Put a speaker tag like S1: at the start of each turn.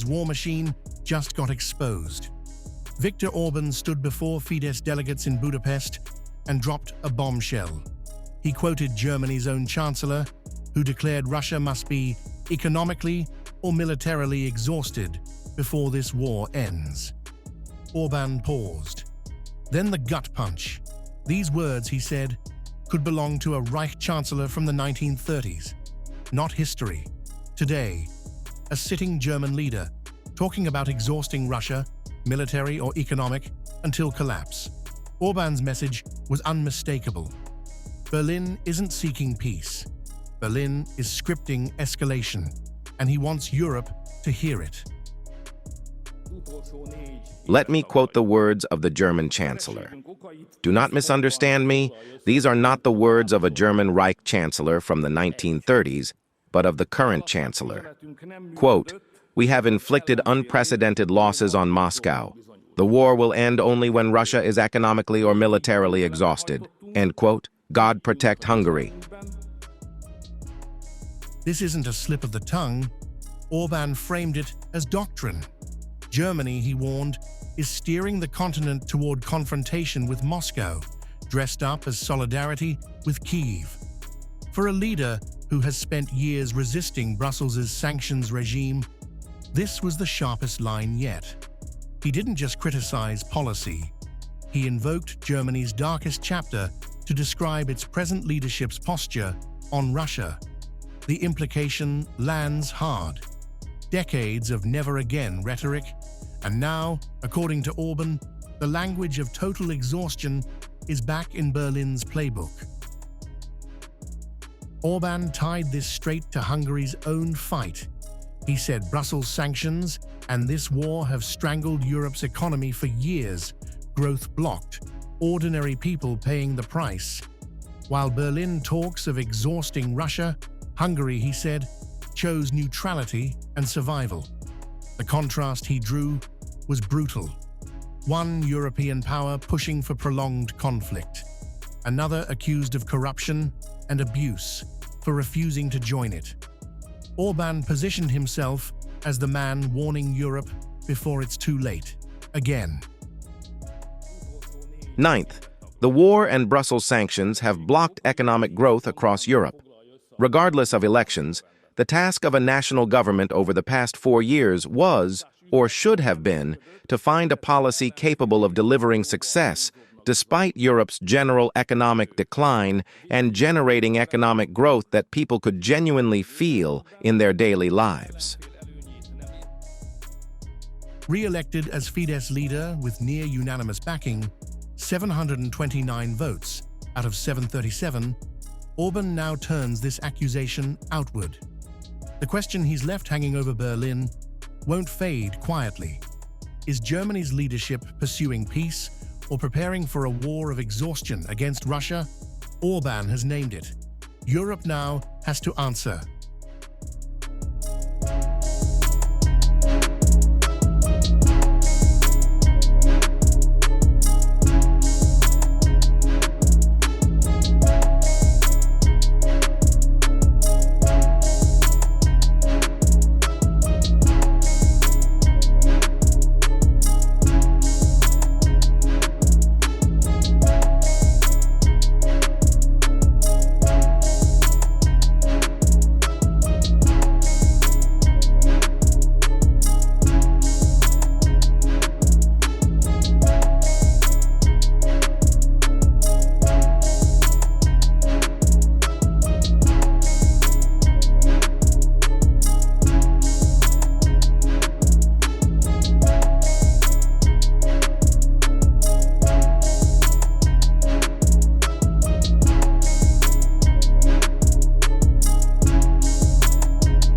S1: war machine just got exposed. Viktor Orban stood before Fidesz delegates in Budapest and dropped a bombshell. He quoted Germany's own Chancellor, who declared Russia must be economically or militarily exhausted before this war ends. Orban paused. Then the gut punch. These words, he said, could belong to a Reich Chancellor from the 1930s. Not history. Today, a sitting German leader talking about exhausting Russia, military or economic, until collapse. Orban's message was unmistakable. Berlin isn't seeking peace. Berlin is scripting escalation, and he wants Europe to hear it.
S2: Let me quote the words of the German Chancellor. Do not misunderstand me. These are not the words of a German Reich Chancellor from the 1930s, but of the current Chancellor. Quote, "We have inflicted unprecedented losses on Moscow. The war will end only when Russia is economically or militarily exhausted." End quote. God protect Hungary.
S1: This isn't a slip of the tongue. Orban framed it as doctrine. Germany, he warned, is steering the continent toward confrontation with Moscow, dressed up as solidarity with Kyiv. For a leader who has spent years resisting Brussels' sanctions regime, this was the sharpest line yet. He didn't just criticize policy. He invoked Germany's darkest chapter to describe its present leadership's posture on Russia. The implication lands hard. Decades of never again rhetoric, and now, according to Orban, the language of total exhaustion is back in Berlin's playbook. Orban tied this straight to Hungary's own fight. He said Brussels sanctions and this war have strangled Europe's economy for years, growth blocked, ordinary people paying the price. While Berlin talks of exhausting Russia, Hungary, he said, chose neutrality and survival. The contrast he drew was brutal. One European power pushing for prolonged conflict, another accused of corruption and abuse for refusing to join it. Orban positioned himself as the man warning Europe before it's too late. Again.
S2: Ninth, the war and Brussels sanctions have blocked economic growth across Europe. Regardless of elections, the task of a national government over the past 4 years was, or should have been, to find a policy capable of delivering success despite Europe's general economic decline and generating economic growth that people could genuinely feel in their daily lives.
S1: Re-elected as Fidesz leader with near unanimous backing, 729 votes out of 737, Orban now turns this accusation outward. The question he's left hanging over Berlin won't fade quietly. Is Germany's leadership pursuing peace or preparing for a war of exhaustion against Russia? Orban has named it. Europe now has to answer.